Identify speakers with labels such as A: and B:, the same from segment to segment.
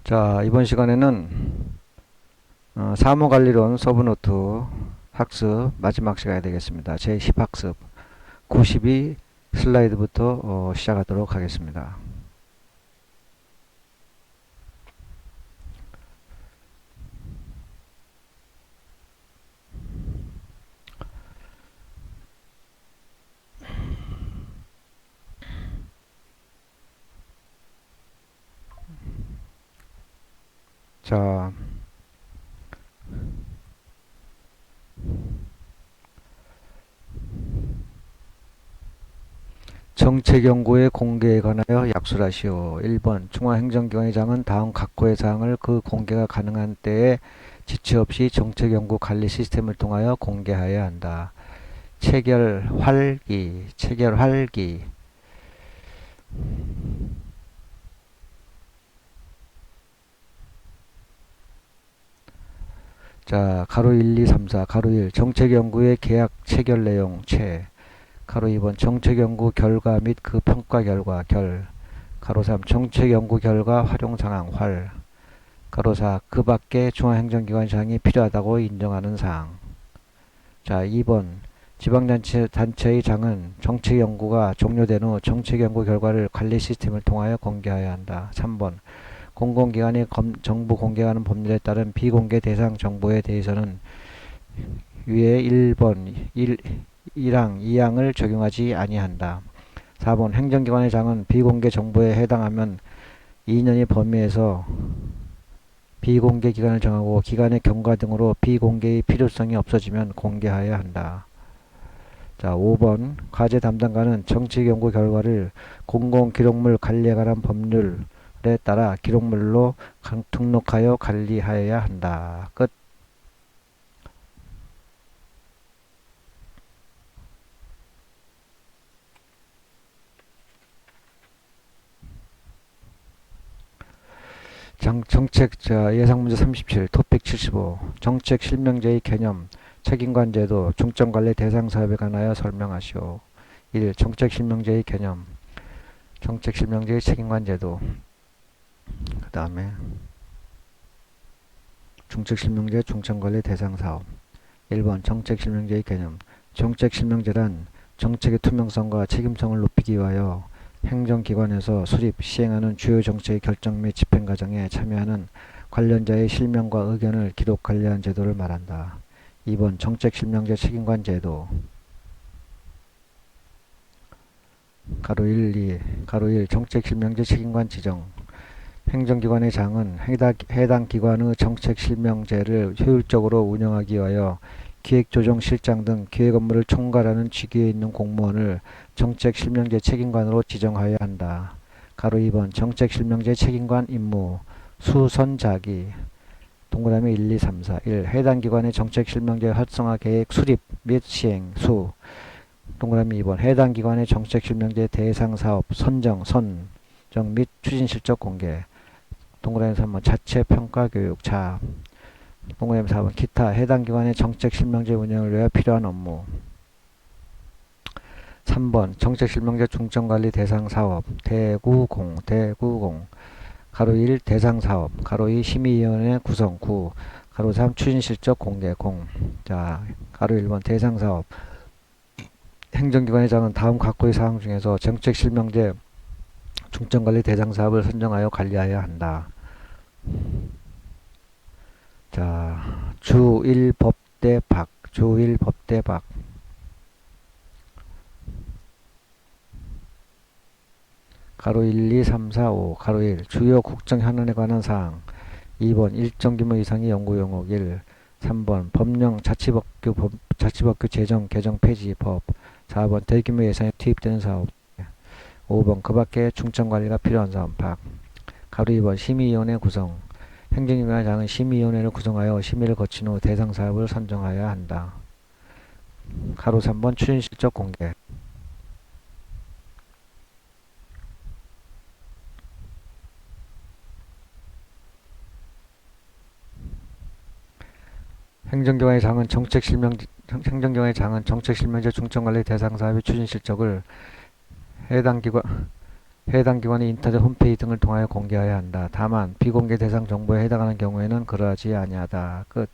A: 자, 이번 시간에는 사무관리론 서브노트 학습 마지막 시간이 되겠습니다. 제10학습 92 슬라이드부터 시작하도록 하겠습니다. 자, 정책연구의 공개에 관하여 약술하시오. 1번 중앙행정기관장은 다음 각호의 사항을 그 공개가 가능한 때에 지체 없이 정책연구 관리 시스템을 통하여 공개하여야 한다. 체결활기. 자, 가로 1, 2, 3, 4, 가로 1, 정책연구의 계약 체결 내용, 가로 2번, 정책연구 결과 및 그 평가 결과, 가로 3, 정책연구 결과 활용 상황, 가로 4, 그 밖에 중앙행정기관장이 필요하다고 인정하는 사항. 자, 2번, 지방단체의 장은 정책연구가 종료된 후 정책연구 결과를 관리 시스템을 통하여 공개해야 한다. 3번, 공공기관이 정부 공개하는 법률에 따른 비공개 대상 정보에 대해서는 위에 1번 1항 2항을 적용하지 아니한다. 4번 행정기관의 장은 비공개 정보에 해당하면 2년의 범위에서 비공개 기간을 정하고 기간의 경과 등으로 비공개의 필요성이 없어지면 공개하여야 한다. 자, 5번 과제 담당관은 정책연구 결과를 공공기록물 관리에 관한 법률 에 따라 기록물로 등록하여 관리하여야 한다. 끝. 정책 예상문제 37 토픽 75 정책 실명제의 개념 책임관제도 중점관리 대상 사업에 관하여 설명하시오. 1. 정책 실명제의 개념 정책 실명제의 책임관제도 그 다음에 정책실명제 중점관리 대상 사업 1번 정책실명제의 개념 정책실명제란 정책의 투명성과 책임성을 높이기 위하여 행정기관에서 수립, 시행하는 주요 정책의 결정 및 집행 과정에 참여하는 관련자의 실명과 의견을 기록 관리한 제도를 말한다. 2번 정책실명제 책임관 제도 가로 1, 2, 가로 1 정책실명제 책임관 지정 행정기관의 장은 해당 기관의 정책실명제를 효율적으로 운영하기 위하여 기획조정실장 등 기획 업무를 총괄하는 직위에 있는 공무원을 정책실명제 책임관으로 지정하여야 한다. 가로 2번 정책실명제 책임관 임무 수선자기 동그라미 1, 2, 3, 4 1. 해당 기관의 정책실명제 활성화 계획 수립 및 시행 동그라미 2번 해당 기관의 정책실명제 대상 사업 선정 및 추진 실적 공개 동그라미 3번 자체 평가 교육 동그라미 4번 기타 해당 기관의 정책 실명제 운영을 위해 필요한 업무 3번 정책 실명제 중점관리 대상 사업 대구공 가로 1 대상 사업 가로 2 심의위원회 구성 가로 3 추진 실적 공개 자, 가로 1번 대상 사업 행정기관의 장은 다음 각호의 사항 중에서 정책 실명제 중점관리 대상 사업을 선정하여 관리해야 한다. 자, 주1법대 박 가로 1, 2, 3, 4, 5 가로 1 주요 국정 현안에 관한 사항 2번 일정 규모 이상의 연구 영역 1 3번 법령 자치법규 제정 개정 폐지 법 4번 대규모 예산이 투입되는 사업 5번 그 밖에 중점관리가 필요한 사업 가로 2번 심의위원회 구성 행정기관장은 심의위원회를 구성하여 심의를 거친 후 대상 사업을 선정하여야 한다. 가로 3번 추진 실적 공개 행정기관의 장은 정책 실명제 중점관리 대상 사업의 추진 실적을 해당 해당 기관이 인터넷 홈페이지 등을 통하여 공개해야 한다. 다만 비공개 대상 정보에 해당하는 경우에는 그러하지 아니하다. 끝.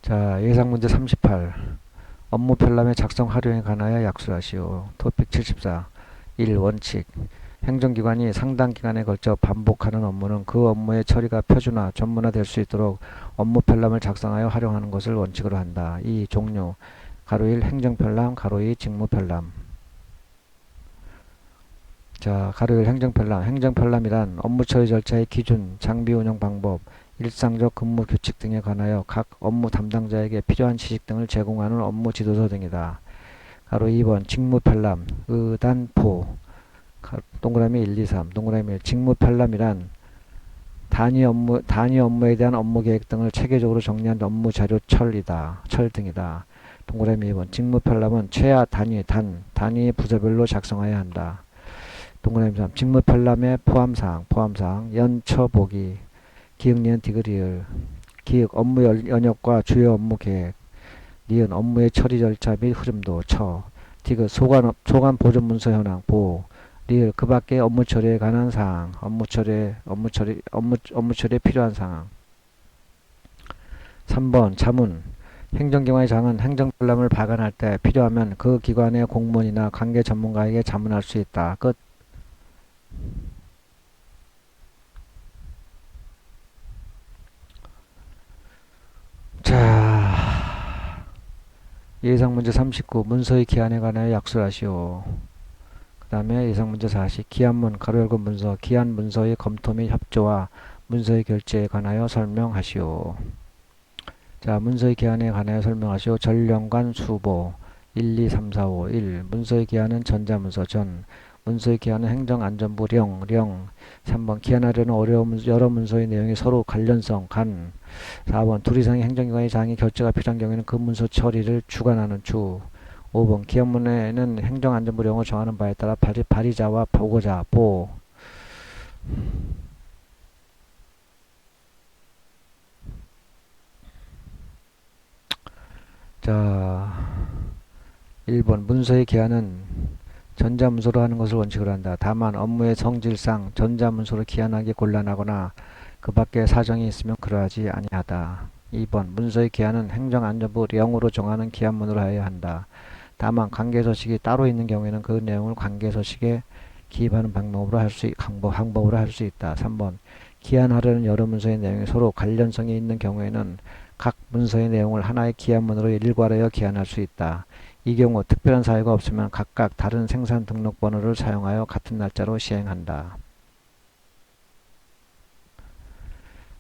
A: 자, 예상문제 38. 업무 편람의 작성 활용에 관하여 약수하시오. 토픽 74. 1. 원칙. 행정기관이 상당 기간에 걸쳐 반복하는 업무는 그 업무의 처리가 표준화, 전문화될 수 있도록 업무 편람을 작성하여 활용하는 것을 원칙으로 한다. 2. 종류. 가로 1 행정편람, 가로 2 직무편람. 자, 가로 1 행정편람. 행정편람이란 업무 처리 절차의 기준, 장비 운영 방법, 일상적 근무 규칙 등에 관하여 각 업무 담당자에게 필요한 지식 등을 제공하는 업무 지도서 등이다. 가로 2번 직무편람, 의단포. 동그라미 1, 2, 3. 동그라미 1. 직무편람이란 단위 업무에 대한 업무 계획 등을 체계적으로 정리한 업무 자료 철 등이다. 동그라미 2번 직무편람은 최하 단위 부서별로 작성해야 한다. 동그라미 3. 직무편람의 포함사항, 연처보기, 기역, 니은, 디귿, 리을. 기역, 업무 연역과 주요 업무 계획. 니은, 업무의 처리 절차 및 흐름도, 디귿, 소관 보존 문서 현황, 리을, 그 밖의 업무 처리에 관한 사항, 업무 처리에 필요한 사항. 3번 자문. 행정기관의 장은 행정편람을 발간할 때 필요하면 그 기관의 공무원이나 관계 전문가에게 자문할 수 있다. 끝. 자, 예상문제 39. 문서의 기한에 관하여 약수하시오. 그 다음에 예상문제 40. 기한문, 가로 열고 문서, 기한 문서의 검토 및 협조와 문서의 결제에 관하여 설명하시오. 자, 문서의 기한에 관하여 설명하시오. 전령관 수보 1, 2, 3, 4, 5. 1. 문서의 기한은 전자문서 문서의 기한은 행정안전부 3번 기한하려는 여러 문서의 내용이 서로 관련성 4번 둘 이상의 행정기관의 장이 결제가 필요한 경우에는 그 문서 처리를 주관하는 5번 기한문에는 행정안전부 령을 정하는 바에 따라 발의자와 보고자 자, 1번 문서의 기한은 전자문서로 하는 것을 원칙으로 한다. 다만 업무의 성질상 전자문서로 기한하기 곤란하거나 그 밖에 사정이 있으면 그러하지 아니하다. 2번 문서의 기한은 행정안전부 령으로 정하는 기한문으로 해야 한다. 다만 관계서식이 따로 있는 경우에는 그 내용을 관계서식에 기입하는 방법으로 할 수 있다. 3번 기한하려는 여러 문서의 내용이 서로 관련성이 있는 경우에는 각 문서의 내용을 하나의 기한문으로 일괄하여 기한할 수 있다. 이 경우 특별한 사유가 없으면 각각 다른 생산 등록번호를 사용하여 같은 날짜로 시행한다.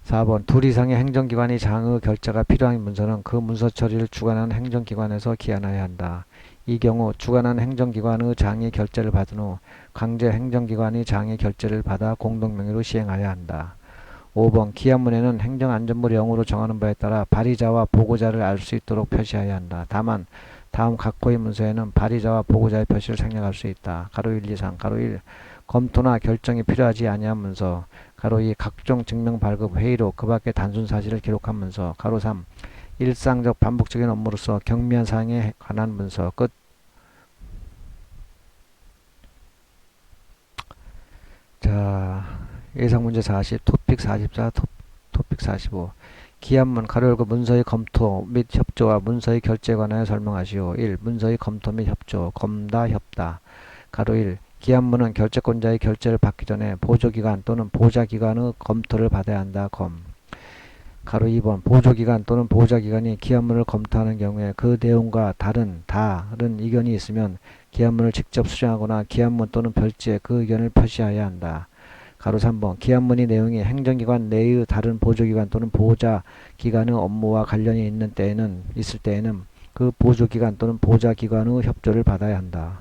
A: 4번 둘 이상의 행정기관의 장의 결제가 필요한 문서는 그 문서 처리를 주관하는 행정기관에서 기한해야 한다. 이 경우 주관하는 행정기관의 장의 결제를 받은 후 강제 행정기관의 장의 결제를 받아 공동명의로 시행해야 한다. 5번 기한문에는 행정안전부 령으로 정하는 바에 따라 발의자와 보고자를 알 수 있도록 표시해야 한다. 다만 다음 각호의 문서에는 발의자와 보고자의 표시를 생략할 수 있다. 가로 1, 2, 3. 가로 1. 검토나 결정이 필요하지 아니한 문서. 가로 2. 각종 증명 발급 회의록 그 밖의 단순 사실을 기록한 문서. 가로 3. 일상적 반복적인 업무로서 경미한 사항에 관한 문서. 끝. 자, 예상문제 40. 토픽 44. 토픽 45. 기한문, 가로 열고 문서의 검토 및 협조와 문서의 결제에 관하여 설명하시오. 1. 문서의 검토 및 협조, 협다. 가로 1. 기한문은 결제권자의 결제를 받기 전에 보조기관 또는 보좌기관의 검토를 받아야 한다. 가로 2번 보조기관 또는 보좌기관이 기한문을 검토하는 경우에 그 내용과 다른 의견이 있으면 기한문을 직접 수정하거나 기한문 또는 별지에 그 의견을 표시해야 한다. 가로 3번 기한문의 내용이 행정기관 내의 다른 보조기관 또는 보좌기관의 업무와 관련이 있을 때에는 그 보조기관 또는 보좌기관의 협조를 받아야 한다.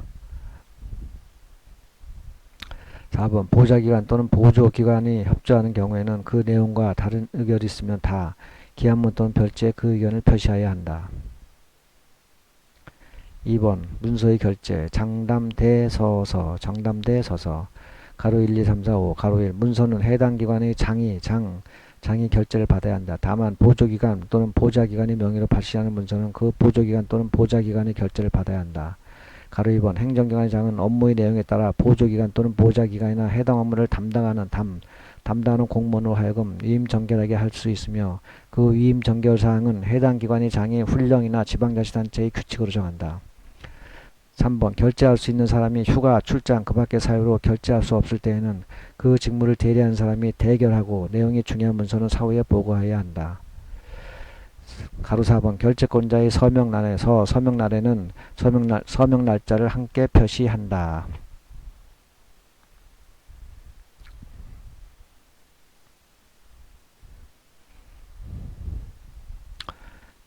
A: 4번 보좌기관 또는 보조기관이 협조하는 경우에는 그 내용과 다른 의견이 있으면 기한문 또는 별지에 그 의견을 표시해야 한다. 2번 문서의 결제 장담대서서 가로 1, 2, 3, 4, 5 가로 1 문서는 해당 기관의 장이 결제를 받아야 한다. 다만 보조기관 또는 보좌기관의 명의로 발시하는 문서는 그 보조기관 또는 보좌기관의 결제를 받아야 한다. 가로 2번 행정기관의 장은 업무의 내용에 따라 보조기관 또는 보좌기관이나 해당 업무를 담당하는 담당하는 공무원으로 하여금 위임 정결하게 할 수 있으며 그 위임 정결 사항은 해당 기관의 장이 훈령이나 지방자치단체의 규칙으로 정한다. 3번 결재할 수 있는 사람이 휴가, 출장, 그 밖의 사유로 결재할 수 없을 때에는 그 직무를 대리하는 사람이 대결하고 내용이 중요한 문서는 사후에 보고해야 한다. 가로 4번 결재권자의 서명란에는 서명 날짜를 함께 표시한다.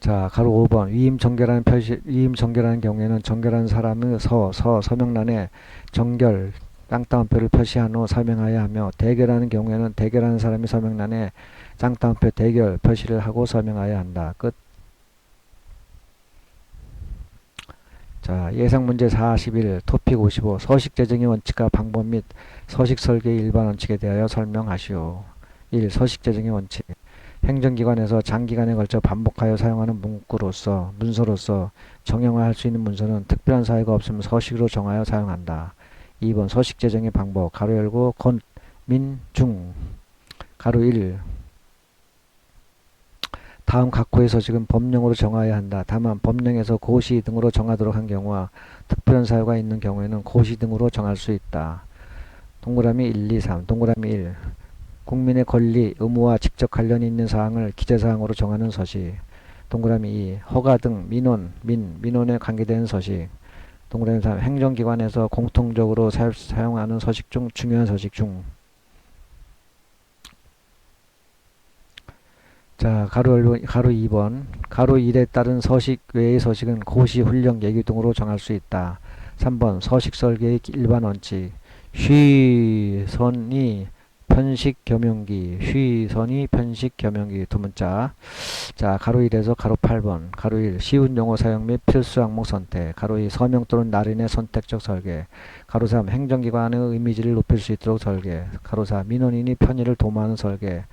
A: 자, 가로 5번 위임 정결하는 경우에는 정결한 사람의 서명란에 정결 땅따옴표를 표시한 후 서명하여야 하며 대결하는 경우에는 대결하는 사람이 서명란에 땅따옴표 대결 표시를 하고 서명하여야 한다. 끝. 자, 예상문제 41, 토픽 55, 서식 제정의 원칙과 방법 및 서식 설계의 일반 원칙에 대하여 설명하시오. 1. 서식 제정의 원칙. 행정기관에서 장기간에 걸쳐 반복하여 사용하는 문서로서 정형화할 수 있는 문서는 특별한 사유가 없으면 서식으로 정하여 사용한다. 2번 서식 제정의 방법. 가로 열고 민, 가로 1. 다음 각호의 서식은 법령으로 정하여야 한다. 다만 법령에서 고시 등으로 정하도록 한 경우와 특별한 사유가 있는 경우에는 고시 등으로 정할 수 있다. 동그라미 1, 2, 3. 동그라미 1. 국민의 권리, 의무와 직접 관련이 있는 사항을 기재사항으로 정하는 서식. 동그라미 2. 허가 등 민원에 관계되는 서식. 동그라미 3. 행정기관에서 공통적으로 사용하는 서식 중 중요한 서식 중. 자, 가로 2번. 가로 1에 따른 서식 외의 서식은 고시, 훈령, 예규 등으로 정할 수 있다. 3번. 서식 설계의 일반 원칙. 쉬선이 편식 겸용기 두 문자. 자, 가로 1에서 가로 8번. 가로 1. 쉬운 용어 사용 및 필수 항목 선택. 가로 2. 서명 또는 날인의 선택적 설계. 가로 3. 행정기관의 이미지를 높일 수 있도록 설계. 가로 4. 민원인이 편의를 도모하는 설계.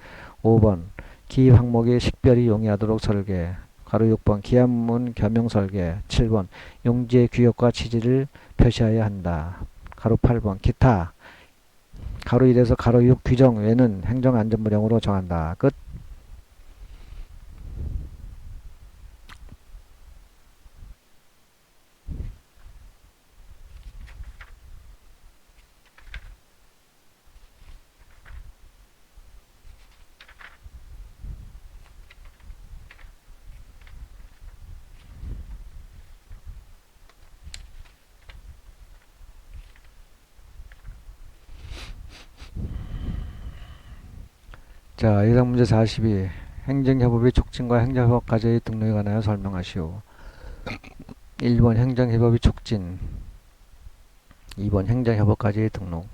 A: 5번. 기입 항목이 식별이 용이하도록 설계. 가로 6번 기한문 겸용 설계. 7번 용지의 규격과 취지를 표시해야 한다. 가로 8번 기타. 가로 1에서 가로 6 규정 외에는 행정안전부령으로 정한다. 끝. 자, 예상문제 42. 행정협업의 촉진과 행정협업 과제의 등록에 관하여 설명하시오. 1번 행정협업의 촉진. 2번 행정협업 과제의 등록.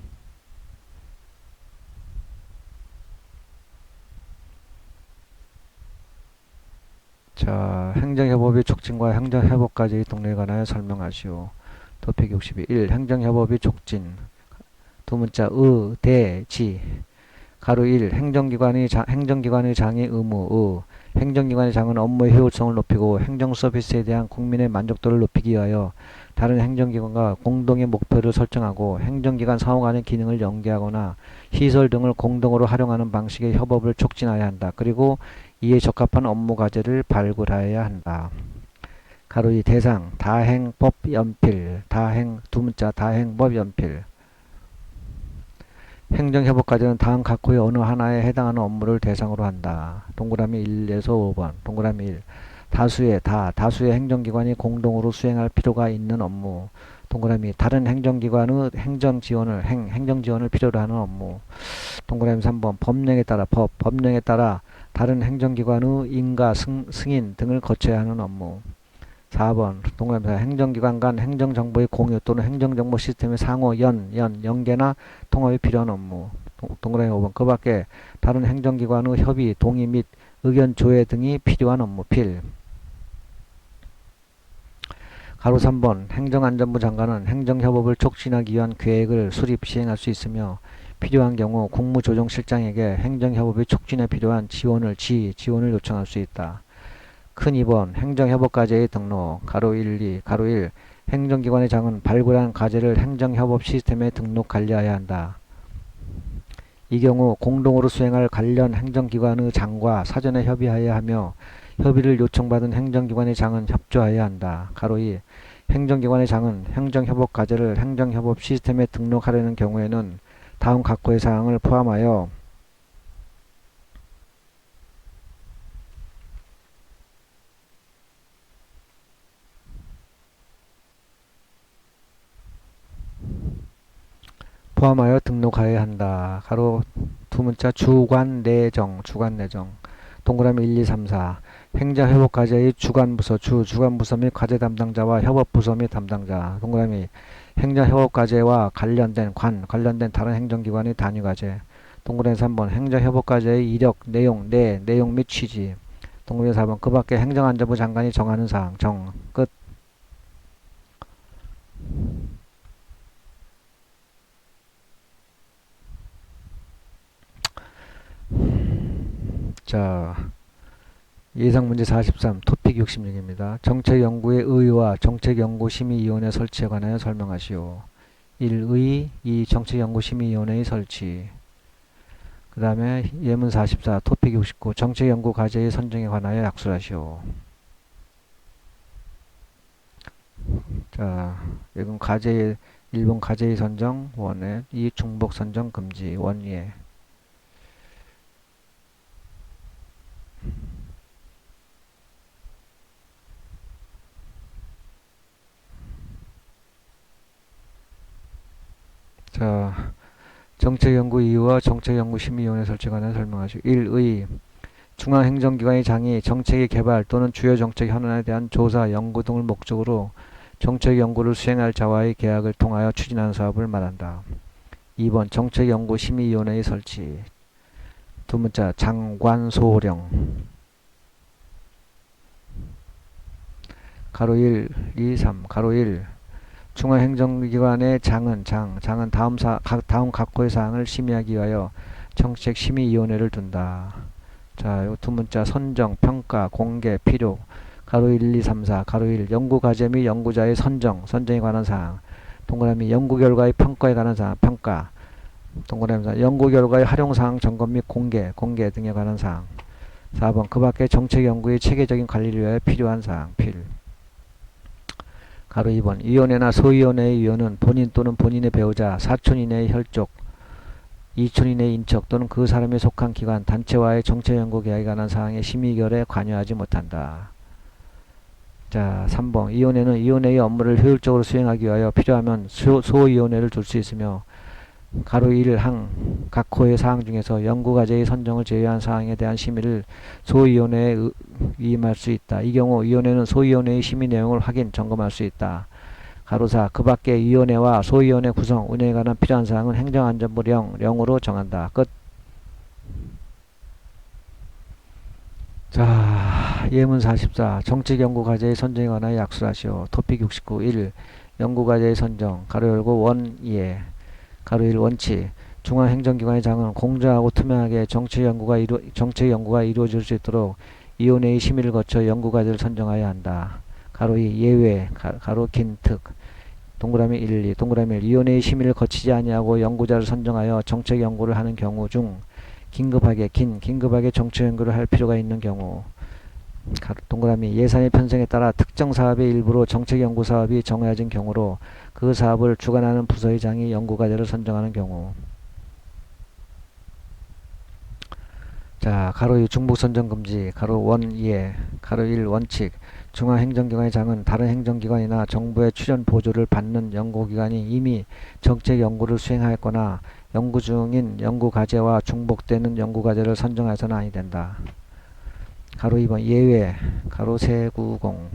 A: 자, 행정협업의 촉진과 행정협업 과제의 등록에 관하여 설명하시오. 토픽 62. 1. 행정협업의 촉진. 두 문자 의, 지. 가로 1. 행정기관의 장의 의무. 행정기관의 장은 업무의 효율성을 높이고 행정 서비스에 대한 국민의 만족도를 높이기 위하여 다른 행정기관과 공동의 목표를 설정하고 행정기관 상호 간의 기능을 연계하거나 시설 등을 공동으로 활용하는 방식의 협업을 촉진해야 한다. 그리고 이에 적합한 업무 과제를 발굴하여야 한다. 가로 2. 대상 다행법 연필. 두 문자 다행법 연필. 행정협업과제는 다음 각호의 어느 하나에 해당하는 업무를 대상으로 한다. 동그라미 1에서 5번. 동그라미 1. 다수의 행정기관이 공동으로 수행할 필요가 있는 업무. 동그라미 다른 행정기관의 행정지원을 필요로 하는 업무. 동그라미 3번. 법령에 따라 다른 행정기관의 인가, 승인 등을 거쳐야 하는 업무. 4번. 동그라미 4. 행정기관 간 행정정보의 공유 또는 행정정보 시스템의 상호 연계나 통합이 필요한 업무. 동그라미 5번. 그 밖에 다른 행정기관의 협의, 동의 및 의견 조회 등이 필요한 업무. 필. 가로 3번. 행정안전부 장관은 행정협업을 촉진하기 위한 계획을 수립, 시행할 수 있으며 필요한 경우 국무조정실장에게 행정협업의 촉진에 필요한 지원을 요청할 수 있다. 큰 2번 행정협업과제의 등록. 가로 1, 2. 가로 1. 행정기관의 장은 발굴한 과제를 행정협업 시스템에 등록 관리해야 한다. 이 경우 공동으로 수행할 관련 행정기관의 장과 사전에 협의하여야 하며 협의를 요청받은 행정기관의 장은 협조하여야 한다. 가로 2. 행정기관의 장은 행정협업 과제를 행정협업 시스템에 등록하려는 경우에는 다음 각호의 사항을 포함하여 등록하여야 한다. 가로 두 문자 주관내정 동그라미 1, 2, 3, 4 행정협업과제의 주관부서 주관부서 및 과제 담당자와 협업부서 및 담당자 동그라미 행정협업과제와 관련된 다른 행정기관의 단위과제 동그라미 3번 행정협업과제의 이력, 내용 및 취지 동그라미 4번 그 밖에 행정안전부 장관이 정하는 사항 끝. 자, 예상문제 43, 토픽 66입니다. 정책연구의 의의와 정책연구심의위원회 설치에 관하여 설명하시오. 1. 의, 2. 정책연구심의위원회의 설치. 그 다음에 예문 44, 토픽 69, 정책연구 과제의 선정에 관하여 약술하시오. 자, 이건 과제, 1번 과제의 선정, 원에, 2. 중복 선정 금지, 원예. 자, 정책연구 이유와 정책연구심의위원회 설치에 관해 설명하시오. 1의 중앙행정기관의 장이 정책의 개발 또는 주요 정책 현안에 대한 조사, 연구 등을 목적으로 정책 연구를 수행할 자와의 계약을 통하여 추진하는 사업을 말한다. 2번 정책연구심의위원회의 설치. 두 문자 장관소령. 가로 1, 2, 3. 가로 1. 중앙행정기관의 장은 다음 각호의 사항을 심의하기 위하여 정책심의위원회를 둔다. 자, 요 두 문자 선정, 평가, 공개, 필요. 가로 1, 2, 3, 4. 가로 1. 연구과제 및 연구자의 선정에 관한 사항. 동그라미 연구결과의 평가에 관한 사항, 평가. 동그라미 4. 연구결과의 활용사항 점검 및 공개 등에 관한 사항. 4번 그 밖에 정책연구의 체계적인 관리를 위하여 필요한 사항, 필. 가로 2번 위원회나 소위원회의 위원은 본인 또는 본인의 배우자, 사촌 이내의 혈족, 이촌 이내의 인척 또는 그 사람에 속한 기관, 단체와의 정책연구 계약에 관한 사항의 심의결에 관여하지 못한다. 자, 3번 위원회는 위원회의 업무를 효율적으로 수행하기 위하여 필요하면 소위원회를 둘 수 있으며 가로 1항 각호의 사항 중에서 연구과제의 선정을 제외한 사항에 대한 심의를 소위원회에 위임할 수 있다. 이 경우 위원회는 소위원회의 심의 내용을 확인, 점검할 수 있다. 가로 4. 그 밖에 위원회와 소위원회 구성, 운영에 관한 필요한 사항은 행정안전부령으로 정한다. 끝. 자, 예문 44. 정책연구과제의 선정에 관하여 약술하시오. 토픽 69. 1. 연구과제의 선정. 가로 열고 원예. 가로 1 원칙. 중앙행정기관의 장은 공정하고 투명하게 정책연구가 이루어질 수 있도록 위원회의 심의를 거쳐 연구과제를 선정하여야 한다. 가로 2 예외. 가로 긴 특. 동그라미 1, 2. 동그라미 1. 위원회의 심의를 거치지 아니하고 연구자를 선정하여 정책연구를 하는 경우 중 긴급하게 정책연구를 할 필요가 있는 경우. 동그라미 예산의 편성에 따라 특정 사업의 일부로 정책연구 사업이 정해진 경우로 그 사업을 주관하는 부서의 장이 연구과제를 선정하는 경우. 자, 가로 2 중복 선정 금지. 가로 1 가로 1 원칙. 중앙행정기관의 장은 다른 행정기관이나 정부의 출연 보조를 받는 연구기관이 이미 정책 연구를 수행하였거나 연구 중인 연구과제와 중복되는 연구과제를 선정해서는 아니 된다. 가로 2번 예외. 가로 세구공.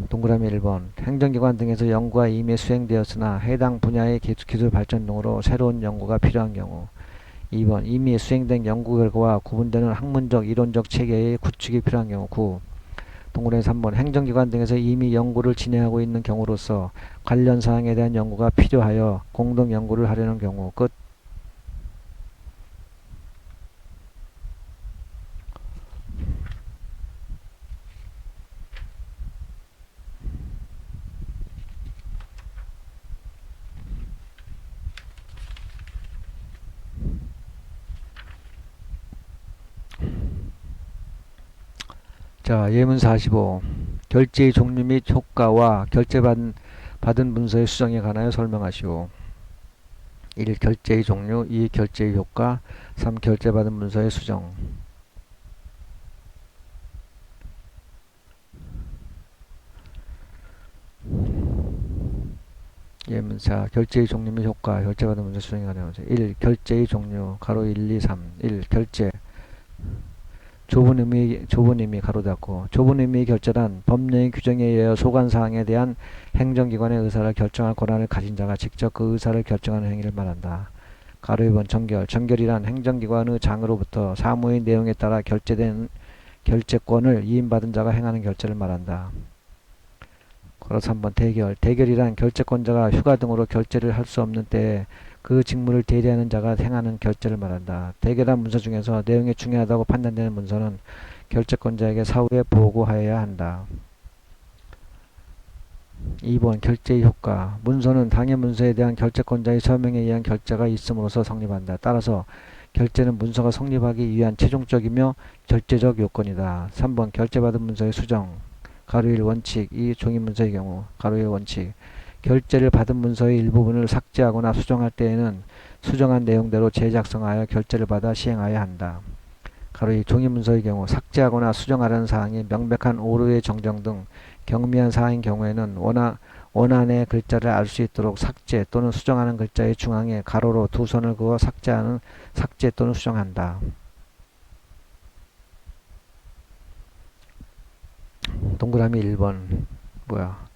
A: 동그라미 1번 행정기관 등에서 연구가 이미 수행되었으나 해당 분야의 기술 발전 등으로 새로운 연구가 필요한 경우. 2번 이미 수행된 연구 결과와 구분되는 학문적 이론적 체계의 구축이 필요한 경우. 9. 동그라미 3번 행정기관 등에서 이미 연구를 진행하고 있는 경우로서 관련 사항에 대한 연구가 필요하여 공동 연구를 하려는 경우. 끝. 자, 예문 45. 결제의 종류 및 효과와 받은 문서의 수정에 관하여 설명하시오. 1. 결제의 종류, 2. 결제의 효과, 3. 결제받은 문서의 수정. 예문사 결제의 종류 및 효과, 결제받은 문서 수정에 관하여 1. 결제의 종류, 가로 1, 2, 3. 1. 결제. 좁은 의미 가로 닫고 좁은 의미의 결제란 법령의 규정에 의하여 소관사항에 대한 행정기관의 의사를 결정할 권한을 가진 자가 직접 그 의사를 결정하는 행위를 말한다. 가로 2번 정결이란 행정기관의 장으로부터 사무의 내용에 따라 결제된 결제권을 이임받은 자가 행하는 결제를 말한다. 가로 3번 대결이란 결제권자가 휴가 등으로 결제를 할 수 없는 때에 그 직무를 대리하는 자가 행하는 결제를 말한다. 대결한 문서 중에서 내용이 중요하다고 판단되는 문서는 결제권자에게 사후에 보고하여야 한다. 2번 결제의 효과. 문서는 당해 문서에 대한 결제권자의 서명에 의한 결제가 있음으로써 성립한다. 따라서 결제는 문서가 성립하기 위한 최종적이며 절제적 요건이다. 3번 결제받은 문서의 수정. 가로 1 원칙. 2 종이문서의 경우. 가로 1 원칙. 결제를 받은 문서의 일부분을 삭제하거나 수정할 때에는 수정한 내용대로 재작성하여 결제를 받아 시행하여야 한다. 가로 2 종이문서의 경우 삭제하거나 수정하라는 사항이 명백한 오류의 정정 등 경미한 사항인 경우에는 원안의 글자를 알 수 있도록 삭제 또는 수정하는 글자의 중앙에 가로로 두 선을 그어 삭제 또는 수정한다. 동그라미 1번 뭐야?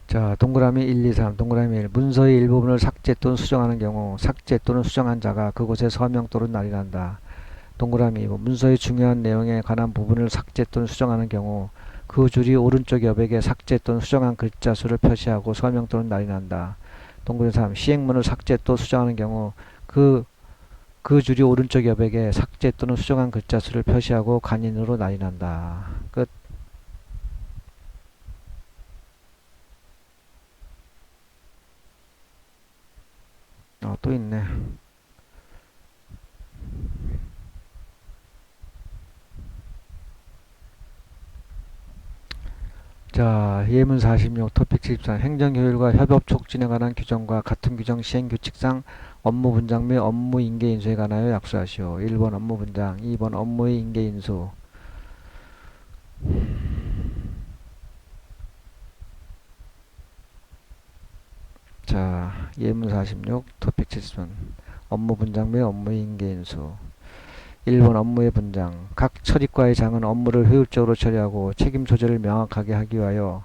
A: 자, 동그라미 1, 2, 3, 동그라미 1. 문서의 일부분을 삭제 또는 수정하는 경우 삭제 또는 수정한 자가 그곳에 서명 또는 날인한다. 동그라미 2. 문서의 중요한 내용에 관한 부분을 삭제 또는 수정하는 경우 그 줄이 오른쪽 여백에 삭제 또는 수정한 글자 수를 표시하고 서명 또는 날인한다. 동그라미 3. 시행문을 삭제 또 수정하는 경우 그 줄이 오른쪽 여백에 삭제 또는 수정한 글자 수를 표시하고 간인으로 날인한다. 끝. 또 있네. 자, 예문 46, 토픽 73. 행정효율과 협업 촉진에 관한 규정과 같은 규정 시행 규칙상 업무 분장 및 업무 인계 인수에 관하여 약수하시오. 1번 업무 분장, 2번 업무의 인계 인수. 자, 예문 46, 토픽 73. 업무 분장 및 업무의 인계 인수. 1번 업무의 분장. 각 처리과의 장은 업무를 효율적으로 처리하고 책임 소재를 명확하게 하기 위하여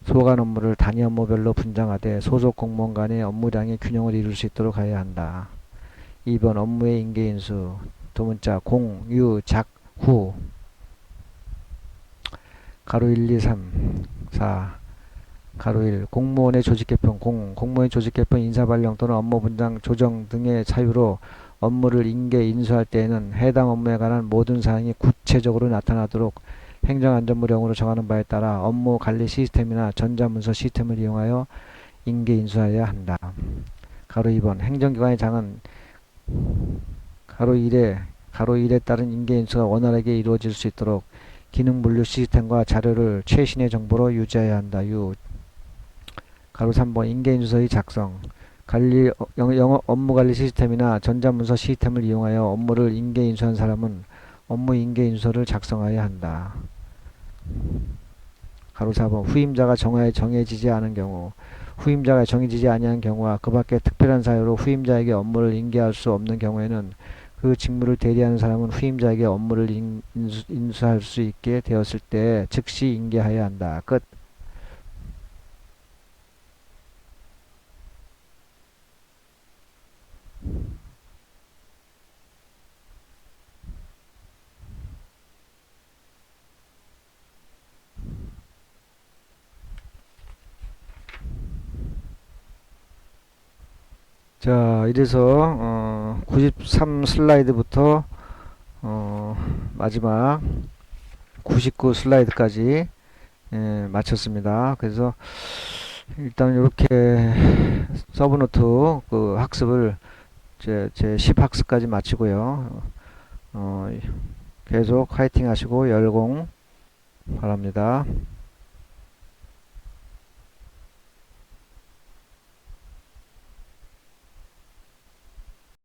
A: 소관 업무를 단위 업무별로 분장하되 소속 공무원 간의 업무량의 균형을 이룰 수 있도록 하여야 한다. 2번 업무의 인계 인수. 두 문자 공, 유, 작, 후. 가로 1, 2, 3, 4. 가로 1. 공무원의 조직 개편 공무원의 조직 개편 인사 발령 또는 업무 분장 조정 등의 사유로 업무를 인계 인수할 때에는 해당 업무에 관한 모든 사항이 구체적으로 나타나도록 행정안전부령으로 정하는 바에 따라 업무 관리 시스템이나 전자문서 시스템을 이용하여 인계 인수하여야 한다. 가로 2번 행정기관의 장은 가로 1에 따른 인계 인수가 원활하게 이루어질 수 있도록 기능 분류 시스템과 자료를 최신의 정보로 유지해야 한다. 가로 3번 인계인수서의 작성. 업무 관리 시스템이나 전자문서 시스템을 이용하여 업무를 인계인수한 사람은 업무 인계인수서를 작성해야 한다. 가로 4번 후임자가 정해지지 않은 경우 후임자가 정해지지 아니한 경우와 그 밖에 특별한 사유로 후임자에게 업무를 인계할 수 없는 경우에는 그 직무를 대리하는 사람은 후임자에게 업무를 인수할 수 있게 되었을 때 즉시 인계해야 한다. 끝. 자, 이래서 93 슬라이드부터 마지막 99 슬라이드까지 마쳤습니다. 그래서 일단 이렇게 서브노트 그 학습을 제 10학습까지 마치고요. 계속 화이팅 하시고 열공 바랍니다.